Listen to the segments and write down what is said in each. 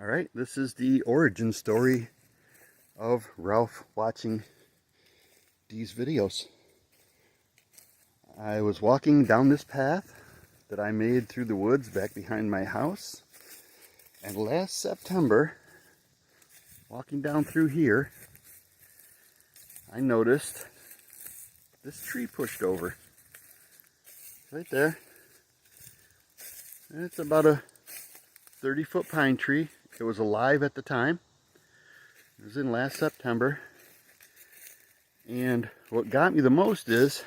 Alright, this is the origin story of Ralph watching these videos. I was walking down this path that I made through the woods back behind my house, and last September, walking down through here, I noticed this tree pushed over. Right there. And it's about a 30-foot pine tree. It was alive at the time. It was in last September. And what got me the most is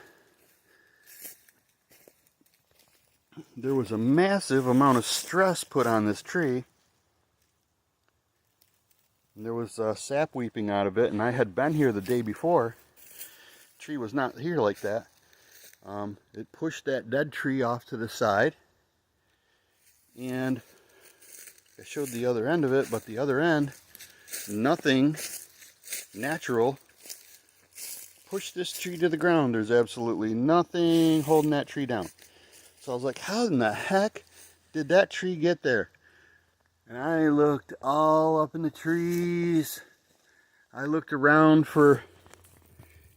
there was a massive amount of stress put on this tree. And there was sap weeping out of it, and I had been here the day before. The tree was not here like that. It pushed that dead tree off to the side, and I showed the other end of it, but the other end, nothing natural pushed this tree to the ground. There's absolutely nothing holding that tree down. So I was like, how in the heck did that tree get there? And I looked all up in the trees. I looked around for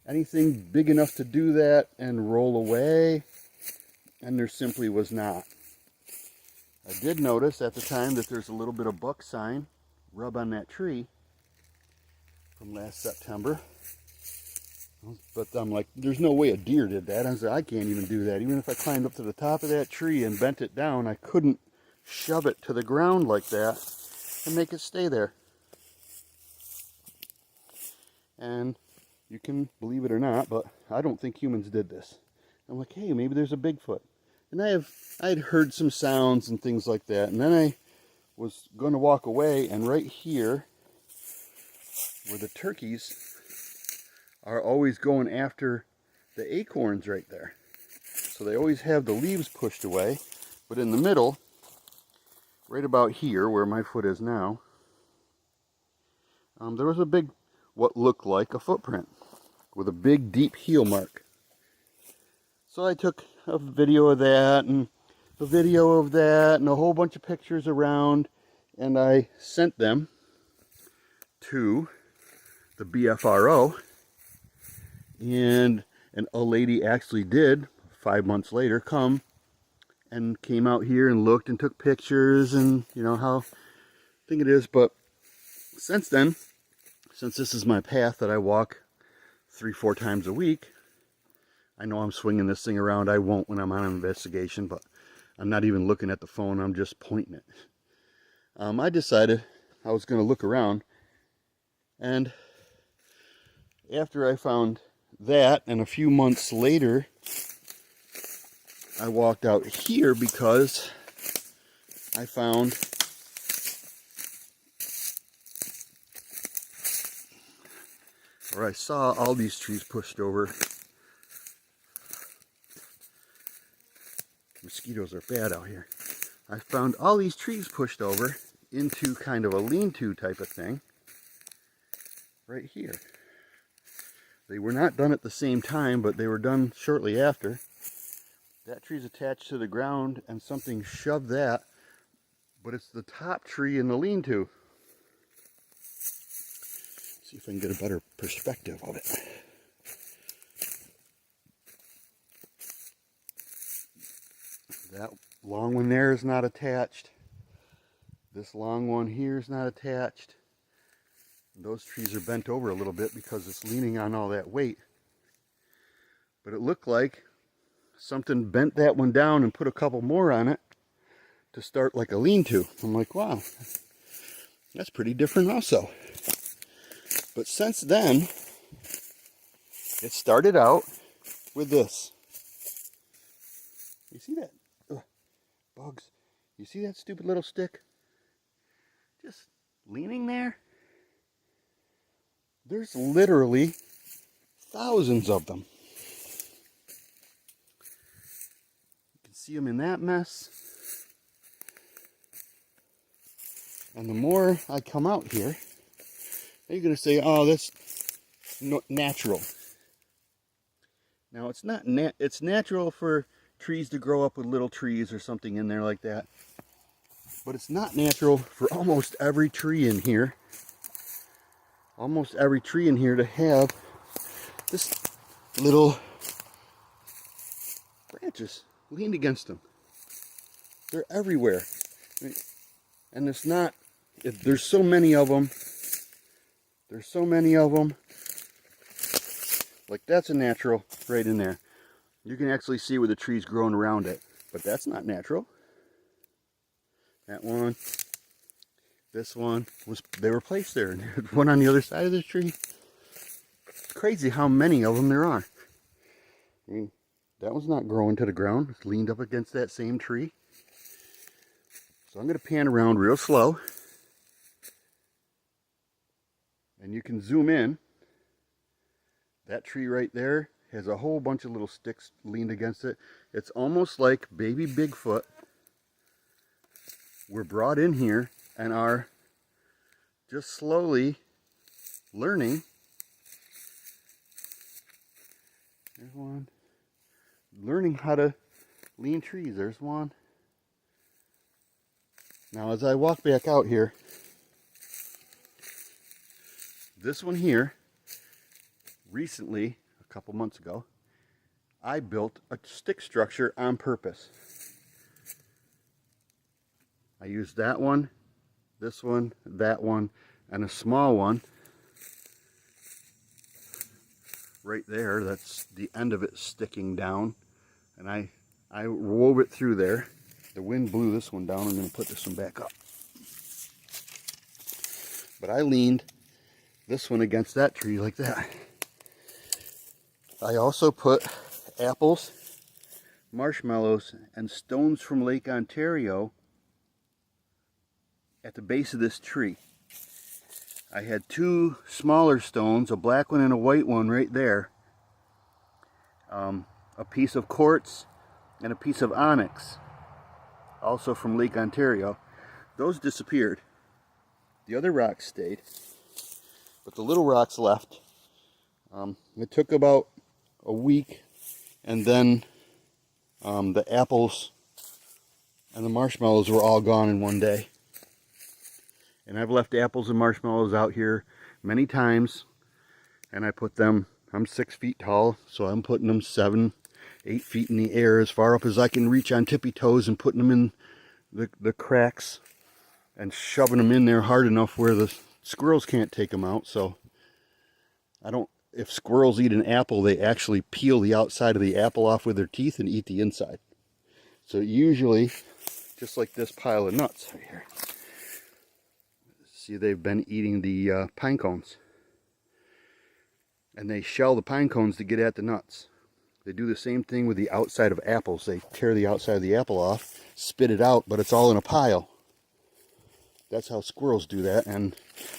anything big enough to do that and roll away, and there simply was not. I did notice at the time that there's a little bit of buck sign rub on that tree from last September. But I'm like, there's no way a deer did that. I said, I can't even do that. Even if I climbed up to the top of that tree and bent it down, I couldn't shove it to the ground like that and make it stay there. And you can believe it or not, but I don't think humans did this. I'm like, hey, maybe there's a Bigfoot. And I had heard some sounds and things like that. And then I was going to walk away, and right here, where the turkeys are always going after the acorns right there. So they always have the leaves pushed away. But in the middle, right about here, where my foot is now, there was a big, what looked like a footprint with a big, deep heel mark. So I took a video of that and a video of that and a whole bunch of pictures around, and I sent them to the BFRO, and a lady actually did 5 months later come and came out here and looked and took pictures, and you know how I think it is. But since then, since this is my path that I walk 3-4 times a week, I know I'm swinging this thing around. I won't when I'm on an investigation, but I'm not even looking at the phone. I'm just pointing it. I decided I was going to look around, and after I found that, and a few months later, I walked out here because I found I saw all these trees pushed over. Mosquitoes are bad out here. I found all these trees pushed over into kind of a lean-to type of thing right here. They were not done at the same time, but they were done shortly after. That tree's attached to the ground, and something shoved that, but it's the top tree in the lean-to. See if I can get a better perspective of it. That long one there is not attached. This long one here is not attached. Those trees are bent over a little bit because it's leaning on all that weight. But it looked like something bent that one down and put a couple more on it to start like a lean-to. I'm like, wow, that's pretty different also. But since then, it started out with this. You see that? Ugh, bugs. You see that stupid little stick? Just leaning there? There's literally thousands of them. You can see them in that mess. And the more I come out here, you're going to say, oh, that's natural. Now, it's not it's natural for trees to grow up with little trees or something in there like that. But it's not natural for almost every tree in here. Almost every tree in here to have this little branches leaned against them. They're everywhere. And it's not, there's so many of them. There's so many of them. Like that's a natural right in there. You can actually see where the tree's growing around it. But that's not natural. That one. This one they were placed there. And there's one on the other side of the tree. It's crazy how many of them there are. I mean, that one's not growing to the ground. It's leaned up against that same tree. So I'm going to pan around real slow. And you can zoom in. That tree right there has a whole bunch of little sticks leaned against it. It's almost like baby Bigfoot were brought in here and are just slowly learning. There's one. Learning how to lean trees. There's one. Now as I walk back out here, this one here, recently, a couple months ago, I built a stick structure on purpose. I used that one, this one, that one, and a small one right there. That's the end of it sticking down. And I wove it through there. The wind blew this one down. I'm going to put this one back up. But I leaned this one against that tree like that. I also put apples, marshmallows, and stones from Lake Ontario at the base of this tree. I had two smaller stones, a black one and a white one right there. A piece of quartz and a piece of onyx, also from Lake Ontario. Those disappeared. The other rocks stayed, but the little rocks left. It took about a week, and then the apples and the marshmallows were all gone in one day. And I've left apples and marshmallows out here many times, and I put them, I'm 6 feet tall, so I'm putting them 7, 8 feet in the air, as far up as I can reach on tippy toes, and putting them in the cracks and shoving them in there hard enough where the squirrels can't take them out. So if squirrels eat an apple, they actually peel the outside of the apple off with their teeth and eat the inside. So usually, just like this pile of nuts right here. See, they've been eating the pine cones. And they shell the pine cones to get at the nuts. They do the same thing with the outside of apples. They tear the outside of the apple off, spit it out, but it's all in a pile. That's how squirrels do that, and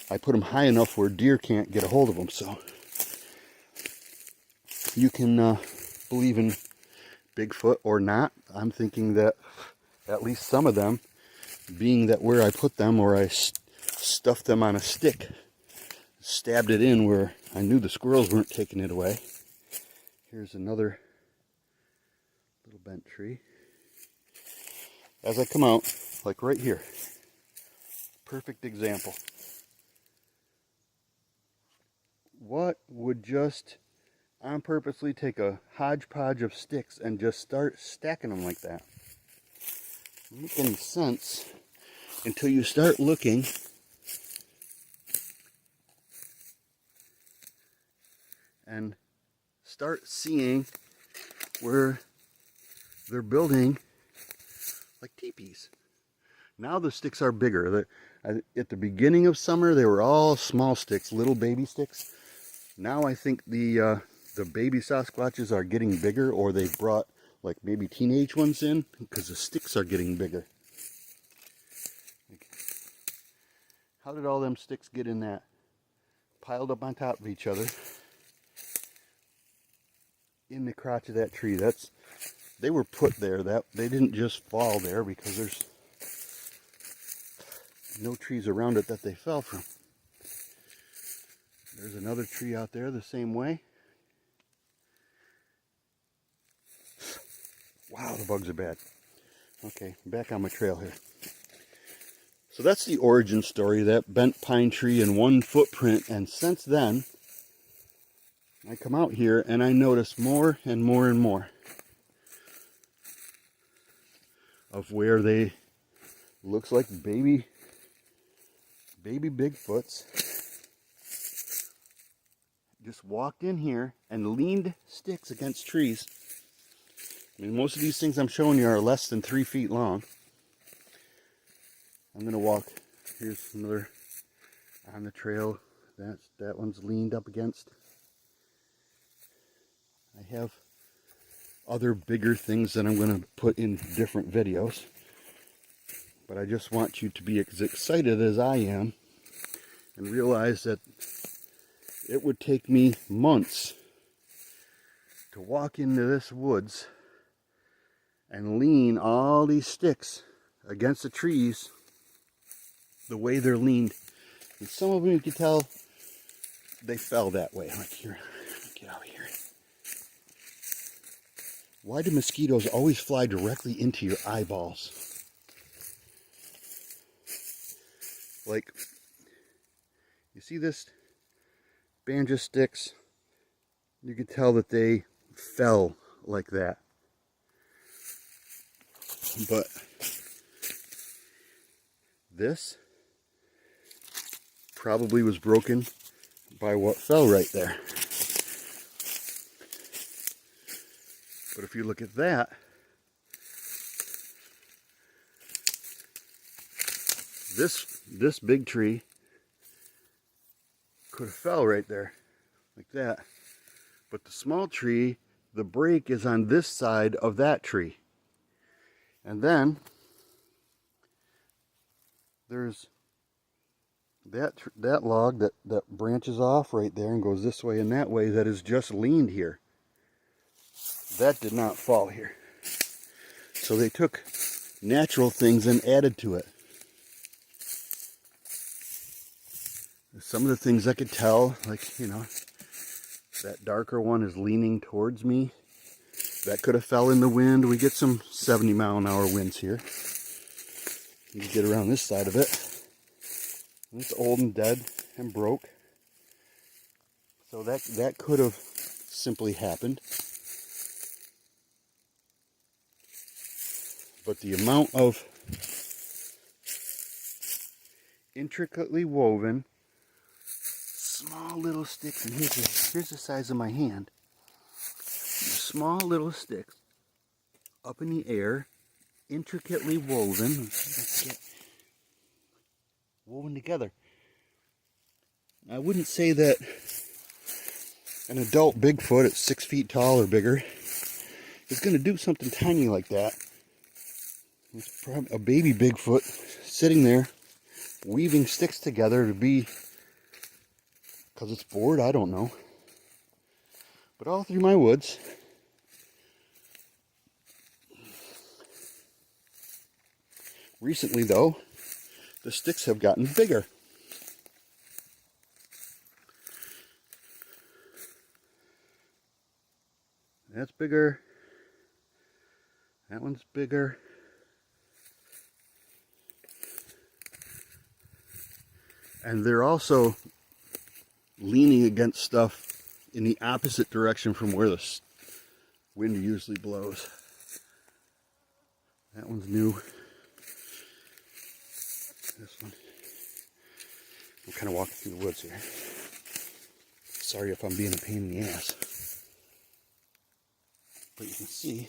I put them high enough where deer can't get a hold of them. So you can believe in Bigfoot or not. I'm thinking that at least some of them, being that where I put them, or I stuffed them on a stick, stabbed it in where I knew the squirrels weren't taking it away. Here's another little bent tree. As I come out, like right here, perfect example. What would just on purposely take a hodgepodge of sticks and just start stacking them like that? Doesn't make any sense until you start looking and start seeing where they're building like teepees. Now the sticks are bigger. At the beginning of summer, they were all small sticks, little baby sticks. Now I think the baby Sasquatches are getting bigger, or they brought like maybe teenage ones in, because the sticks are getting bigger. How did all them sticks get in that? Piled up on top of each other in the crotch of that tree. They were put there. They didn't just fall there, because there's no trees around it that they fell from. There's another tree out there the same way. Wow, the bugs are bad. Okay, back on my trail here. So that's the origin story, that bent pine tree and one footprint. And since then, I come out here and I notice more and more and more of where they looks like baby Bigfoots just walked in here and leaned sticks against trees. I mean, most of these things I'm showing you are less than 3 feet long. I'm gonna walk. Here's another on the trail. That one's leaned up against. I have other bigger things that I'm gonna put in different videos. But I just want you to be as excited as I am and realize that it would take me months to walk into this woods and lean all these sticks against the trees the way they're leaned. And some of them you can tell they fell that way. Like here, get out of here. Why do mosquitoes always fly directly into your eyeballs? Like, you see this banja sticks? You can tell that they fell like that. But this probably was broken by what fell right there. But if you look at that, this big tree could have fell right there, like that. But the small tree, the break is on this side of that tree. And then there's that log that branches off right there and goes this way and that way that is just leaned here. That did not fall here. So they took natural things and added to it. Some of the things I could tell, like, you know, that darker one is leaning towards me. That could have fell in the wind. We get some 70-mile-an-hour winds here. You can get around this side of it. It's old and dead and broke. So that could have simply happened. But the amount of intricately woven small little sticks, and here's the size of my hand. Small little sticks up in the air, intricately woven together. I wouldn't say that an adult Bigfoot at 6 feet tall or bigger is going to do something tiny like that. It's probably a baby Bigfoot sitting there weaving sticks together to be, because it's bored, I don't know. But all through my woods, recently though, the sticks have gotten bigger. That's bigger. That one's bigger. And they're also leaning against stuff in the opposite direction from where the wind usually blows. That one's new. This one. I'm kind of walking through the woods here. Sorry if I'm being a pain in the ass. But you can see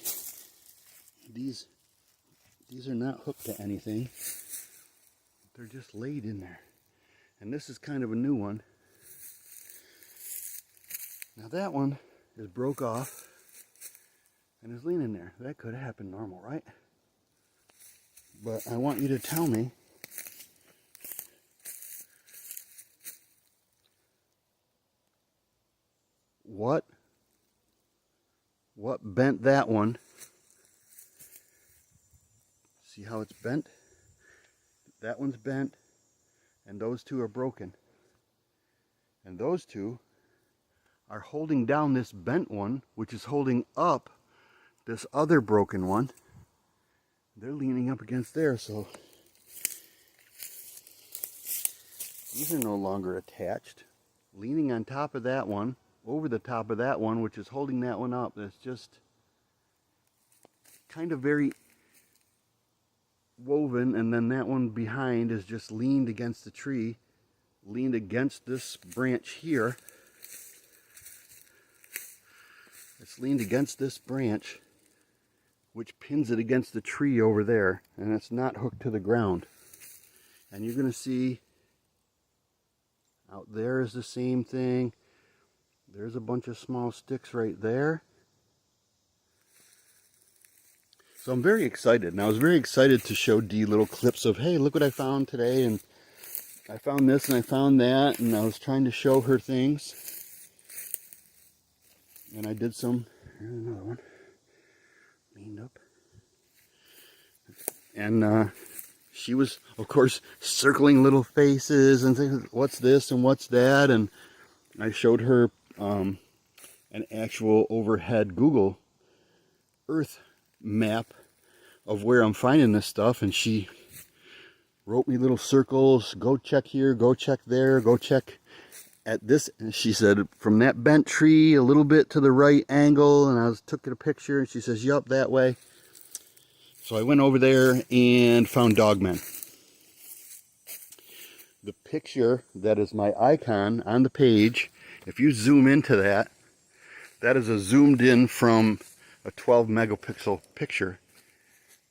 these are not hooked to anything. They're just laid in there. And this is kind of a new one. Now that one is broke off and is leaning there. That could have happened normal, right? But I want you to tell me what bent that one. See how it's bent? That one's bent, and those two are broken. And those two are holding down this bent one, which is holding up this other broken one. They're leaning up against there, so These are no longer attached. Leaning on top of that one, over the top of that one, which is holding that one up. That's just kind of very woven, and then that one behind is just leaned against the tree, leaned against this branch here. It's leaned against this branch, which pins it against the tree over there, and it's not hooked to the ground. And you're going to see out there is the same thing. There's a bunch of small sticks right there. So I'm very excited, and I was very excited to show Dee little clips of, hey, look what I found today, and I found this and I found that, and I was trying to show her things. And I did some, here's another one, leaned up. And she was, of course, circling little faces and saying, what's this and what's that? And I showed her an actual overhead Google Earth map of where I'm finding this stuff, and she wrote me little circles, go check here, go check there, go check at this. And she said, from that bent tree a little bit to the right angle, and I took a picture, and she says, yup, that way. So I went over there and found dogmen. The picture that is my icon on the page, if you zoom into that, that is a zoomed in from a 12 megapixel picture.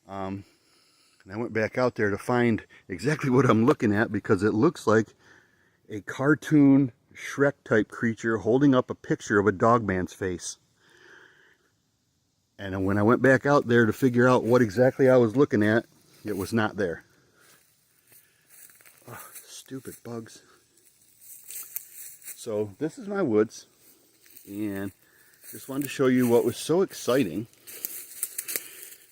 And I went back out there to find exactly what I'm looking at, because it looks like a cartoon Shrek type creature holding up a picture of a dogman's face. And when I went back out there to figure out what exactly I was looking at, it was not there. Oh, stupid bugs. So this is my woods, and just wanted to show you what was so exciting,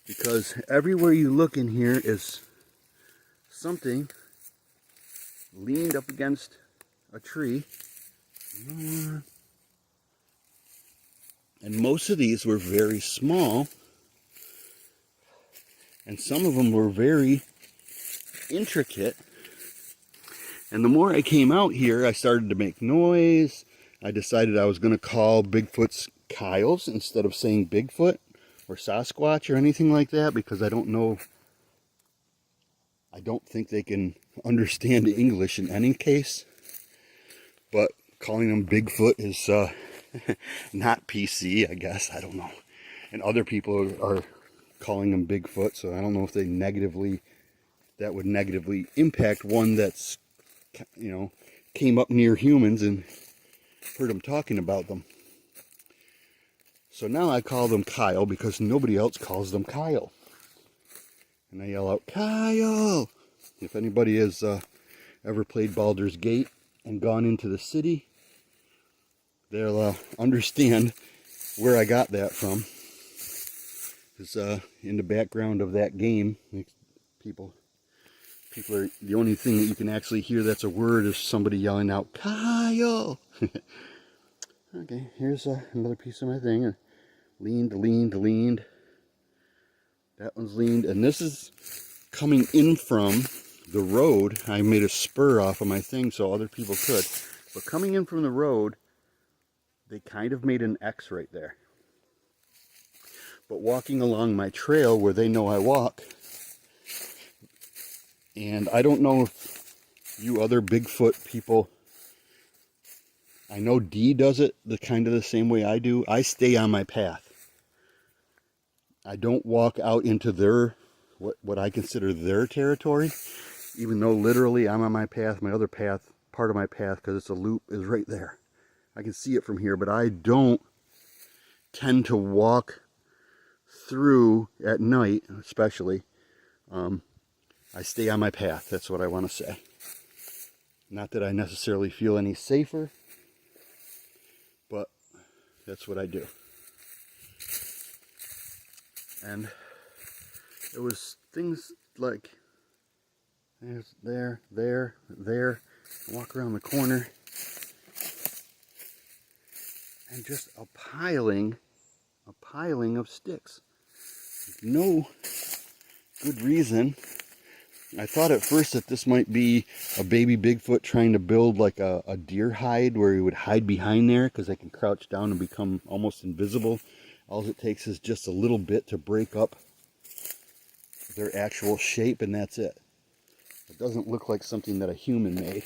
because everywhere you look in here is something leaned up against a tree. And most of these were very small, and some of them were very intricate. And the more I came out here, I started to make noise. I decided I was going to call Bigfoot's Kyles instead of saying Bigfoot or Sasquatch or anything like that, because I don't know, I don't think they can understand English in any case. But calling them Bigfoot is not PC, I guess. I don't know. And other people are calling them Bigfoot, so I don't know if they that would negatively impact one that's, you know, came up near humans and heard them talking about them. So now I call them Kyle because nobody else calls them Kyle. And I yell out, Kyle! If anybody has ever played Baldur's Gate and gone into the city, they'll understand where I got that from. Because in the background of that game, people are, the only thing that you can actually hear that's a word is somebody yelling out, Kyle! Okay, here's another piece of my thing. Leaned. That one's leaned. And this is coming in from the road. I made a spur off of my thing so other people could. But coming in from the road, they kind of made an X right there. But walking along my trail where they know I walk, and I don't know if you other Bigfoot people, I know Dee does it the kind of the same way I do. I stay on my path. I don't walk out into their, what I consider their territory, even though literally I'm on my path. My other path, part of my path, because it's a loop, is right there. I can see it from here, but I don't tend to walk through at night, especially. I stay on my path. That's what I want to say. Not that I necessarily feel any safer, but that's what I do. And it was things like there. Walk around the corner, and just a piling of sticks. No good reason I thought at first that this might be a baby Bigfoot trying to build like a deer hide where he would hide behind there because they can crouch down and become almost invisible. All it takes is just a little bit to break up their actual shape, and that's it. It doesn't look like something that a human made.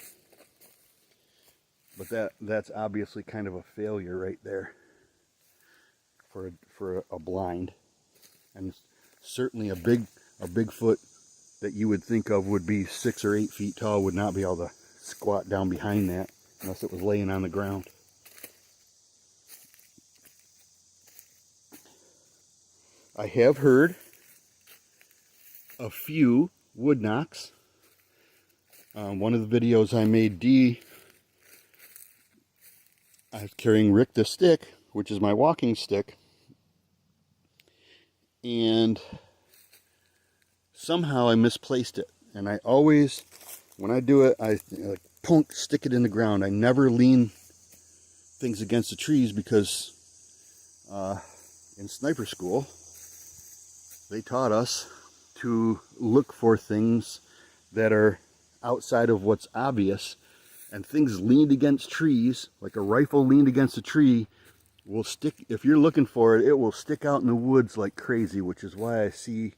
But that's obviously kind of a failure right there for a blind. And certainly a Bigfoot that you would think of would be 6 or 8 feet tall would not be able to squat down behind that unless it was laying on the ground. I have heard a few wood knocks. One of the videos I made, I was carrying Rick the stick, which is my walking stick, and somehow I misplaced it. And I always, when I do it, I like punk, stick it in the ground. I never lean things against the trees because in sniper school, they taught us to look for things that are outside of what's obvious, and things leaned against trees, like a rifle leaned against a tree, will stick. If you're looking for it, it will stick out in the woods like crazy, which is why I see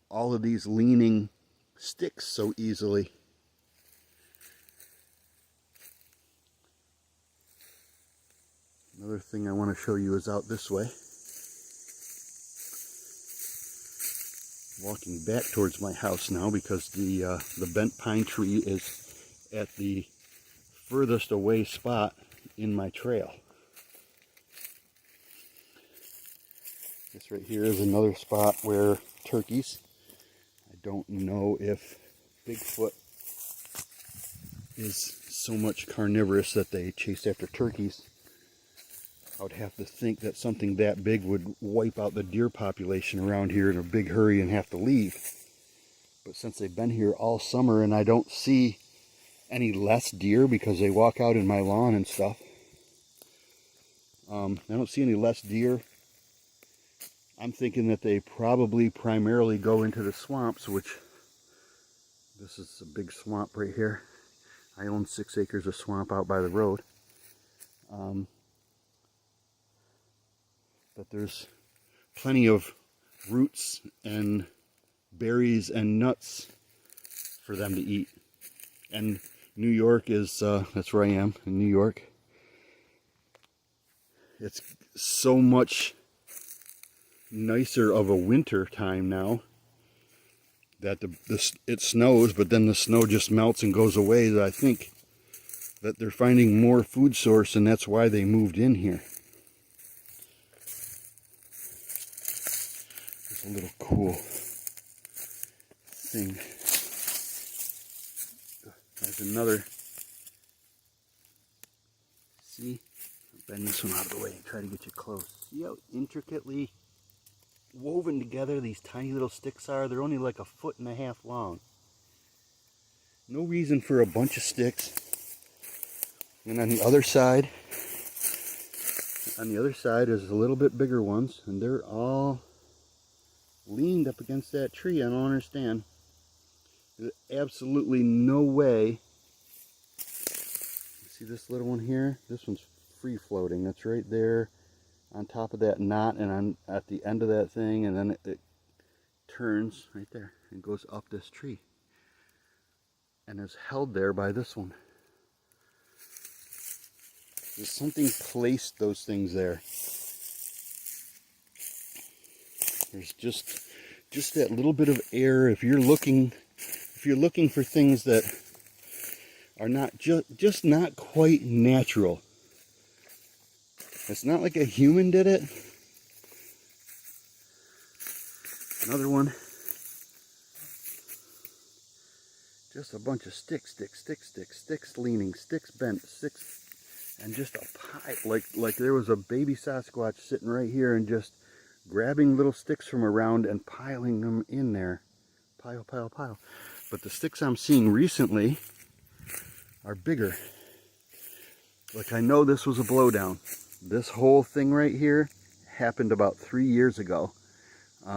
all of these leaning sticks so easily. Another thing I want to show you is out this way. Walking back towards my house now because the bent pine tree is at the furthest away spot in my trail. This right here is another spot where turkeys, I don't know if Bigfoot is so much carnivorous that they chase after turkeys. I would have to think that something that big would wipe out the deer population around here in a big hurry and have to leave. But since they've been here all summer and I don't see any less deer because they walk out in my lawn and stuff, I don't see any less deer. I'm thinking that they probably primarily go into the swamps, which this is a big swamp right here. I own 6 acres of swamp out by the road. But there's plenty of roots and berries and nuts for them to eat. And New York is, that's where I am, in New York. It's so much nicer of a winter time now that it snows, but then the snow just melts and goes away, that I think that they're finding more food source, and that's why they moved in here. There's a little cool thing. There's another. See? I'll bend this one out of the way and try to get you close. See how intricately woven together these tiny little sticks are? They're only like 1.5 feet long. No reason for a bunch of sticks. And on the other side is a little bit bigger ones, and they're all leaned up against that tree. I don't understand. There's absolutely no way. See this little one here? This one's free floating. That's right there on top of that knot and at the end of that thing, and then it turns right there and goes up this tree and is held there by this one. There's something placed those things there. There's just that little bit of air. If you're looking for things that are not just not quite natural. It's not like a human did it. Another one. Just a bunch of sticks leaning, sticks bent, sticks, and just a pile. Like there was a baby Sasquatch sitting right here and just grabbing little sticks from around and piling them in there. Pile. But the sticks I'm seeing recently are bigger. Like, I know this was a blowdown. This whole thing right here happened about 3 years ago.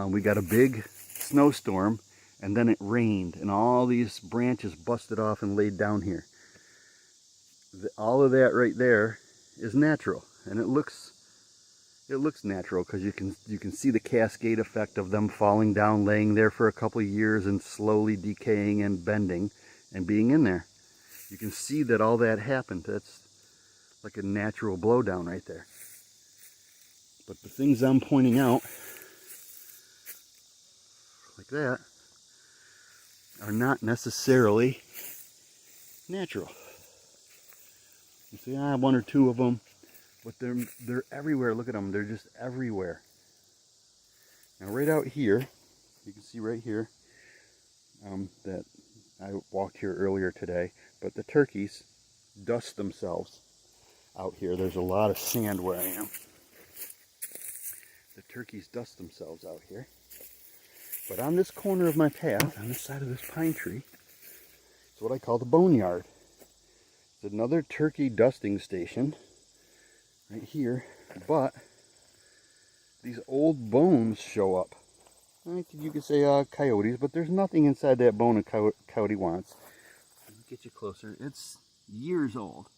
We got a big snowstorm, and then it rained and all these branches busted off and laid down here. All of that right there is natural, and it looks natural because you can see the cascade effect of them falling down, laying there for a couple of years and slowly decaying and bending and being in there. You can see that all that happened. That's like a natural blowdown right there. But the things I'm pointing out, like that, are not necessarily natural. You see, I have one or two of them, but they're everywhere. Look at them; they're just everywhere. Now, right out here, you can see right here that I walked here earlier today. But the turkeys dust themselves out here. There's a lot of sand where I am. The turkeys dust themselves out here. But on this corner of my path, on this side of this pine tree, is what I call the boneyard. It's another turkey dusting station right here, but these old bones show up. You could say coyotes, but there's nothing inside that bone a coyote wants. Let me get you closer. It's years old.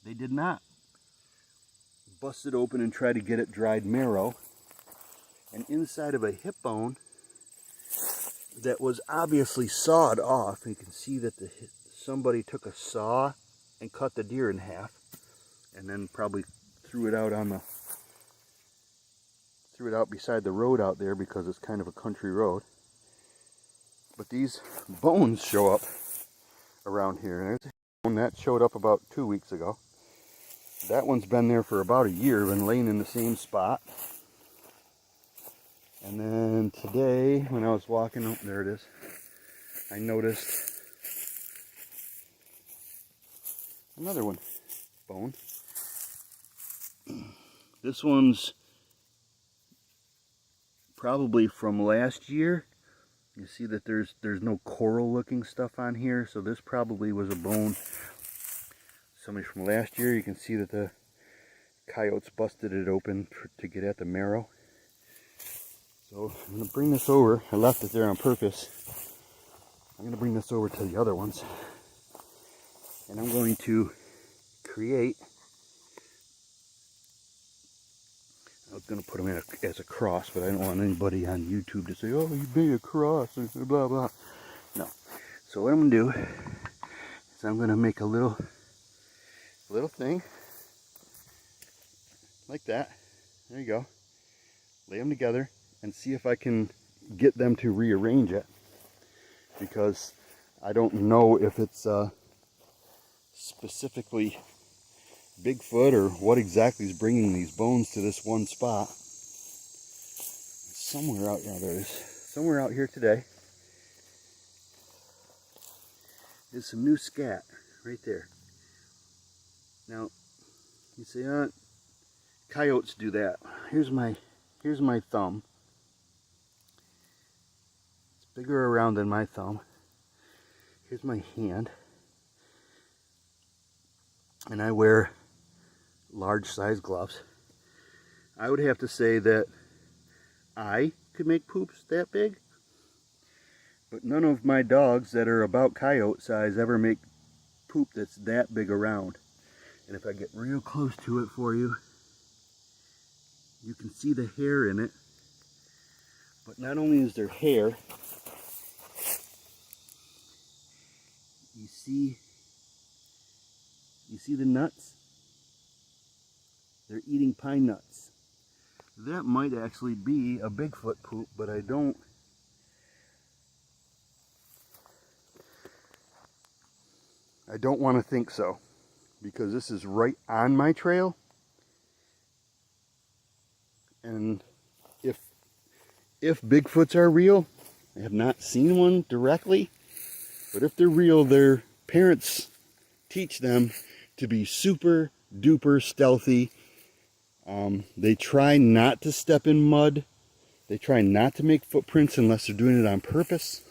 They did not bust it open and try to get it dried marrow. And inside of a hip bone that was obviously sawed off, you can see that somebody took a saw and cut the deer in half, and then probably threw it out beside the road out there because it's kind of a country road. But these bones show up around here, and there's one that showed up about 2 weeks ago. That one's been there for about a year, been laying in the same spot. And then today, when I was walking, oh, there it is, I noticed another one, bone. This one's probably from last year. You see that there's no coral looking stuff on here, so this probably was a bone somebody from last year. You can see that the coyotes busted it open to get at the marrow. So I'm going to bring this over. I left it there on purpose. I'm going to bring this over to the other ones. And I'm going to create, I was going to put them in as a cross, but I don't want anybody on YouTube to say, oh, you made a cross, and blah, blah. No. So what I'm going to do is I'm going to make a little thing like that. There you go. Lay them together and see if I can get them to rearrange it, because I don't know if it's specifically Bigfoot or what exactly is bringing these bones to this one spot. Somewhere out here, there it is. Somewhere out here today is some new scat right there. Now you say, coyotes do that. Here's my thumb. It's bigger around than my thumb. Here's my hand. And I wear large size gloves. I would have to say that I could make poops that big, but none of my dogs that are about coyote size ever make poop that's that big around. And if I get real close to it for you, you can see the hair in it. But not only is there hair, you see the nuts? They're eating pine nuts. That might actually be a Bigfoot poop, but I don't want to think so, because this is right on my trail. And if Bigfoots are real, I have not seen one directly, but if they're real, their parents teach them to be super duper stealthy. They try not to step in mud. They try not to make footprints unless they're doing it on purpose.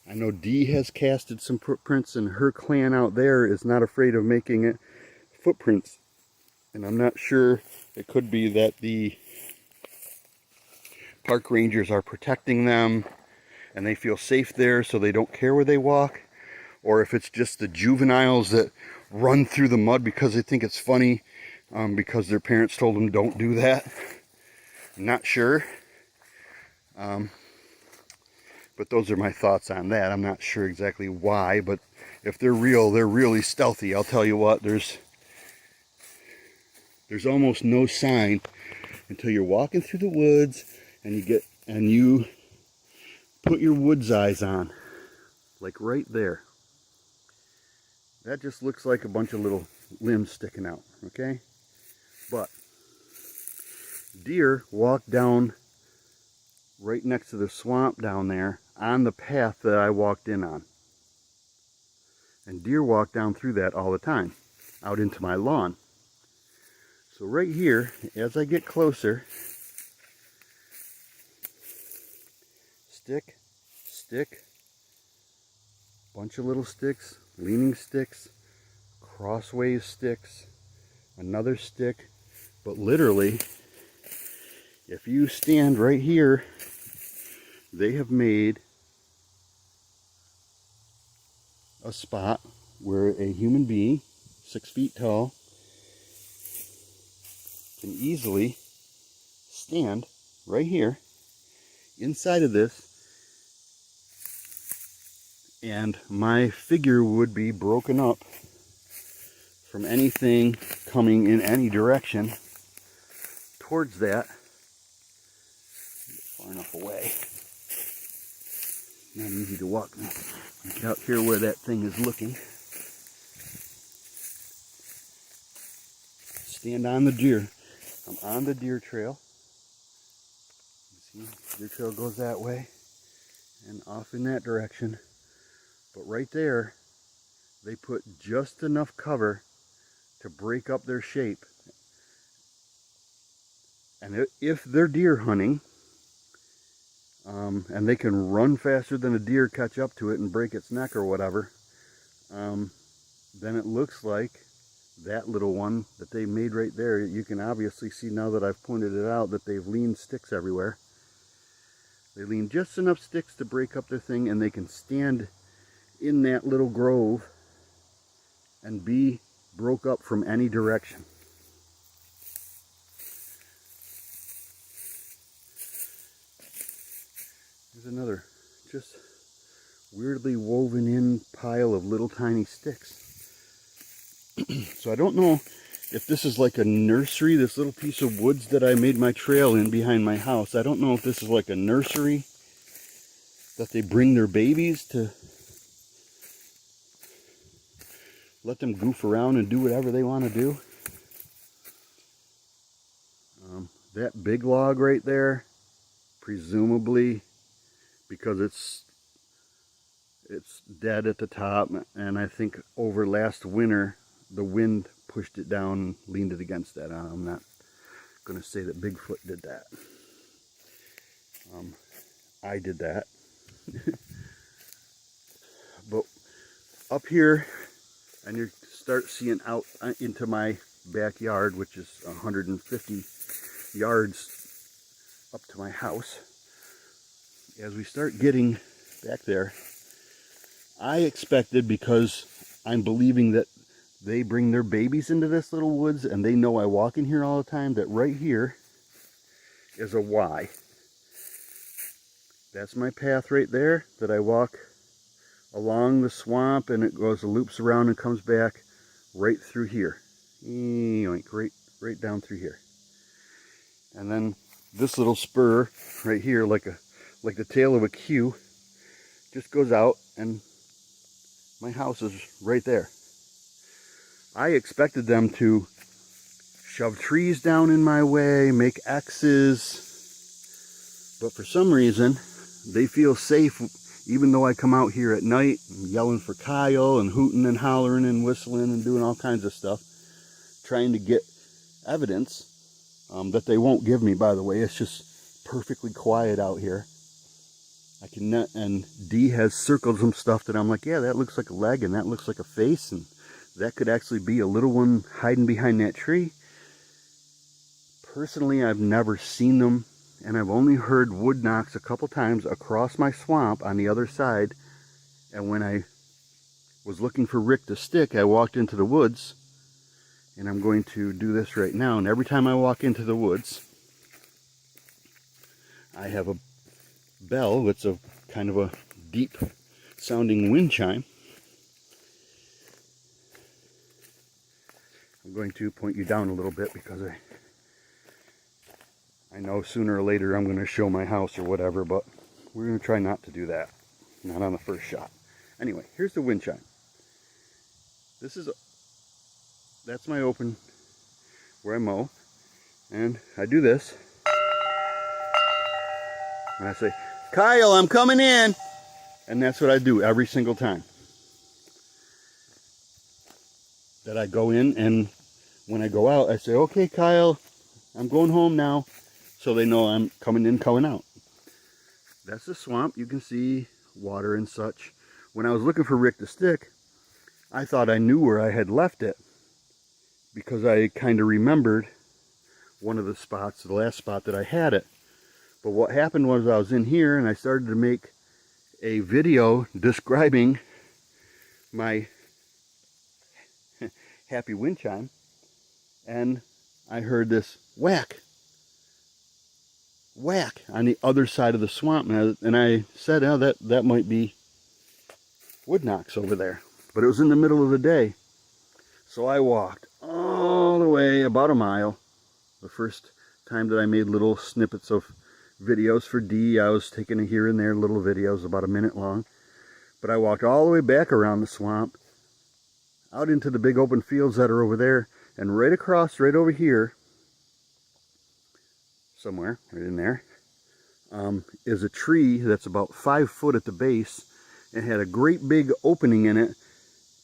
I know Dee has casted some footprints, and her clan out there is not afraid of making it footprints. And I'm not sure, it could be that the park rangers are protecting them. and they feel safe there, so they don't care where they walk, or if it's just the juveniles that run through the mud because they think it's funny, because their parents told them don't do that. I'm not sure. But those are my thoughts on that. I'm not sure exactly why, but if they're real, they're really stealthy. I'll tell you what, there's almost no sign until you're walking through the woods and you put your woods eyes on, like right there. That just looks like a bunch of little limbs sticking out, okay? But deer walk down right next to the swamp down there on the path that I walked in on. And deer walk down through that all the time, out into my lawn. So right here, as I get closer, stick, bunch of little sticks, leaning sticks, crossways sticks, another stick, but literally, if you stand right here, they have made a spot where a human being, 6 feet tall, can easily stand right here inside of this, and my figure would be broken up from anything coming in any direction towards that. Far enough away. Not easy to walk out here where that thing is looking. Stand on the deer. I'm on the deer trail. You see, deer trail goes that way and off in that direction. But right there, they put just enough cover to break up their shape. And if they're deer hunting, and they can run faster than a deer, catch up to it and break its neck or whatever, then it looks like that little one that they made right there. You can obviously see now that I've pointed it out that they've leaned sticks everywhere. They lean just enough sticks to break up their thing, and they can stand in that little grove and be broke up from any direction. There's another just weirdly woven in pile of little tiny sticks. So I don't know if this is like a nursery, this little piece of woods that I made my trail in behind my house. I don't know if this is like a nursery that they bring their babies to let them goof around and do whatever they want to do. That big log right there, presumably because it's dead at the top, and I think over last winter the wind pushed it down and leaned it against that. I'm not going to say that Bigfoot did that. I did that. But up here, and you start seeing out into my backyard, which is 150 yards up to my house. As we start getting back there, I expected, because I'm believing that they bring their babies into this little woods and they know I walk in here all the time, that right here is a Y. That's my path right there that I walk along the swamp, and it goes, loops around and comes back right through here. Right down through here. And then this little spur right here, like the tail of a Q, just goes out, and my house is right there. I expected them to shove trees down in my way, make X's, but for some reason they feel safe even though I come out here at night and yelling for Kyle and hooting and hollering and whistling and doing all kinds of stuff, trying to get evidence that they won't give me, by the way. It's just perfectly quiet out here. And Dee has circled some stuff that I'm like, yeah, that looks like a leg, and that looks like a face, and that could actually be a little one hiding behind that tree. Personally, I've never seen them and I've only heard wood knocks a couple times across my swamp on the other side. And when I was looking for Rick the Stick, I walked into the woods, and I'm going to do this right now. And every time I walk into the woods, I have a bell. It's a kind of a deep sounding wind chime. I'm going to point you down a little bit because I know sooner or later I'm going to show my house or whatever, but we're going to try not to do that. Not on the first shot. Anyway, here's the wind chime. That's my open where I mow, and I do this, and I say, Kyle, I'm coming in, and that's what I do every single time that I go in. And when I go out, I say, okay, Kyle, I'm going home now, so they know I'm coming in, coming out. That's the swamp. You can see water and such. When I was looking for Rick the Stick, I thought I knew where I had left it, because I kind of remembered one of the spots, the last spot that I had it. But what happened was I was in here and I started to make a video describing my happy wind chime, and I heard this whack, whack on the other side of the swamp, and I said, oh, that might be wood knocks over there. But it was in the middle of the day, so I walked all the way about a mile. The first time that I made little snippets of videos for Dee, I was taking here and there little videos about a minute long. But I walked all the way back around the swamp, out into the big open fields that are over there, and right across, right over here, somewhere, right in there, is a tree that's about 5 foot at the base. It had a great big opening in it,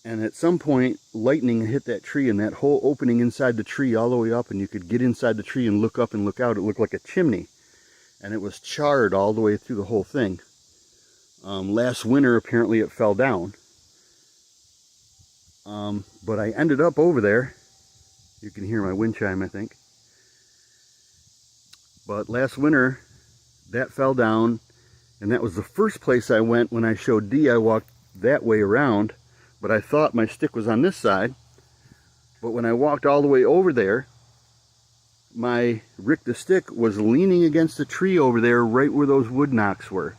and at some point lightning hit that tree, and that whole opening inside the tree all the way up, and you could get inside the tree and look up and look out. It looked like a chimney, and it was charred all the way through the whole thing. Last winter apparently it fell down, but I ended up over there. You can hear my wind chime, I think. But last winter that fell down, and that was the first place I went. When I showed Dee, I walked that way around, but I thought my stick was on this side. But when I walked all the way over there, my Rick the Stick was leaning against the tree over there, right where those wood knocks were.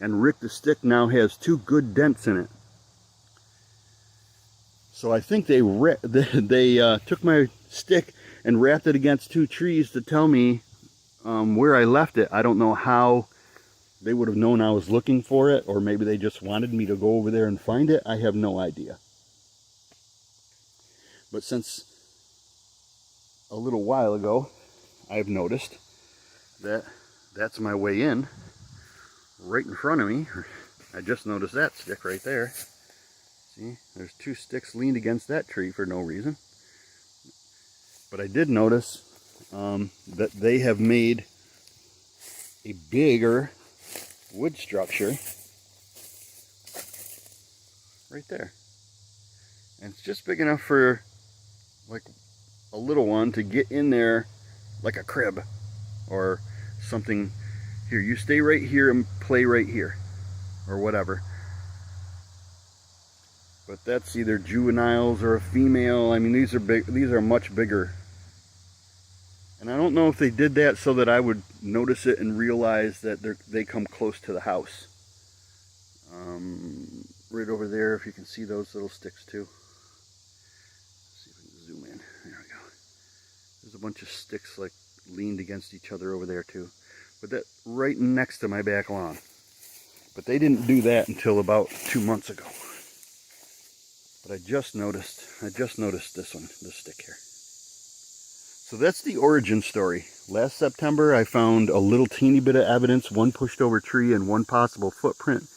And Rick the Stick now has 2 good dents in it. So I think they took my stick and wrapped it against 2 trees to tell me where I left it. I don't know how they would have known I was looking for it, or maybe they just wanted me to go over there and find it. I have no idea. But since a little while ago, I've noticed that that's my way in, right in front of me. I just noticed that stick right there. See, there's 2 sticks leaned against that tree for no reason. But I did notice that they have made a bigger wood structure right there, and it's just big enough for like a little one to get in there, like a crib or something. Here, you stay right here and play right here, or whatever. But that's either juveniles or a female. I mean, these are big. These are much bigger. And I don't know if they did that so that I would notice it and realize that they come close to the house. Right over there, if you can see those little sticks too. Let's see if we can zoom in. There we go. There's a bunch of sticks like leaned against each other over there too. But that right next to my back lawn. But they didn't do that until about 2 months ago. But I just noticed this one, this stick here. So that's the origin story. Last September I found a little teeny bit of evidence, 1 pushed over tree and 1 possible footprint.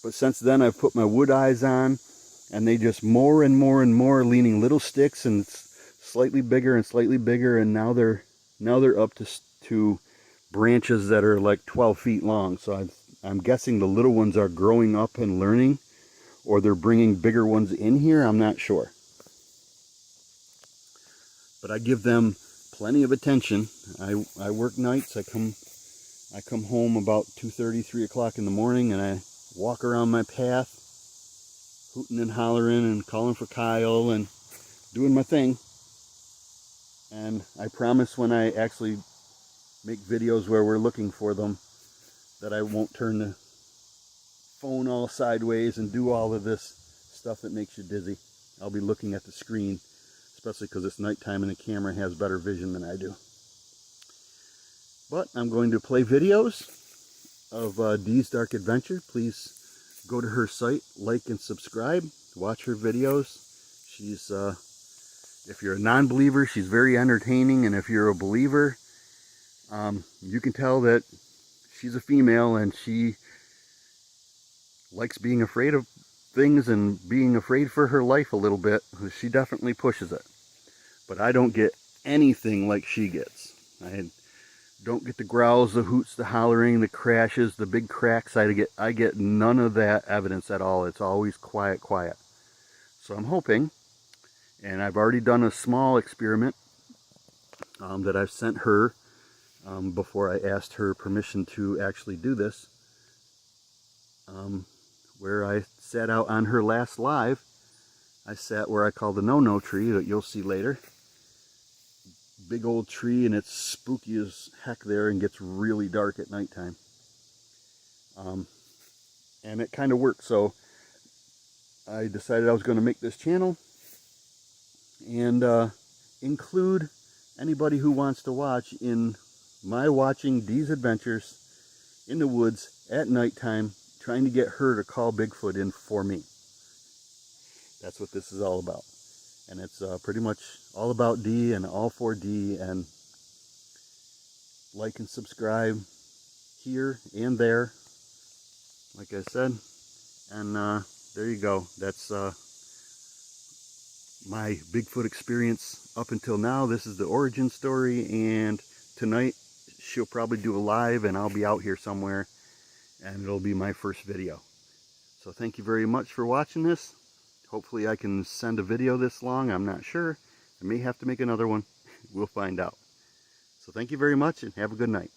But since then I've put my wood eyes on, and they just more and more and more leaning little sticks, and it's slightly bigger, and now they're up to branches that are like 12 feet long. So I'm guessing the little ones are growing up and learning, or they're bringing bigger ones in here. I'm not sure. But I give them plenty of attention. I work nights. I come I come home about 2:30, 3 o'clock in the morning, and I walk around my path, hooting and hollering and calling for Kyle and doing my thing. And I promise when I actually make videos where we're looking for them that I won't turn the phone all sideways and do all of this stuff that makes you dizzy. I'll be looking at the screen, especially because it's nighttime and the camera has better vision than I do. But I'm going to play videos of Dee's Dark Adventure. Please go to her site, like and subscribe, watch her videos. She's, if you're a non-believer, she's very entertaining, and if you're a believer, you can tell that she's a female and she likes being afraid of things and being afraid for her life a little bit. She definitely pushes it. But I don't get anything like she gets. I don't get the growls, the hoots, the hollering, the crashes, the big cracks. I get none of that evidence at all. It's always quiet, quiet. So I'm hoping, and I've already done a small experiment that I've sent her before I asked her permission to actually do this, where I sat out on her last live. I sat where I call the no-no tree that you'll see later. Big old tree, and it's spooky as heck there and gets really dark at nighttime. And it kind of worked, so I decided I was going to make this channel and include anybody who wants to watch in my watching Dee's adventures in the woods at nighttime, trying to get her to call Bigfoot in for me. That's what this is all about. And it's pretty much all about Dee and all for Dee, and like and subscribe here and there, like I said. And there you go. That's my Bigfoot experience up until now. This is the origin story, and tonight she'll probably do a live and I'll be out here somewhere and it'll be my first video. So thank you very much for watching this. Hopefully I can send a video this long. I'm not sure. I may have to make another one. We'll find out. So thank you very much and have a good night.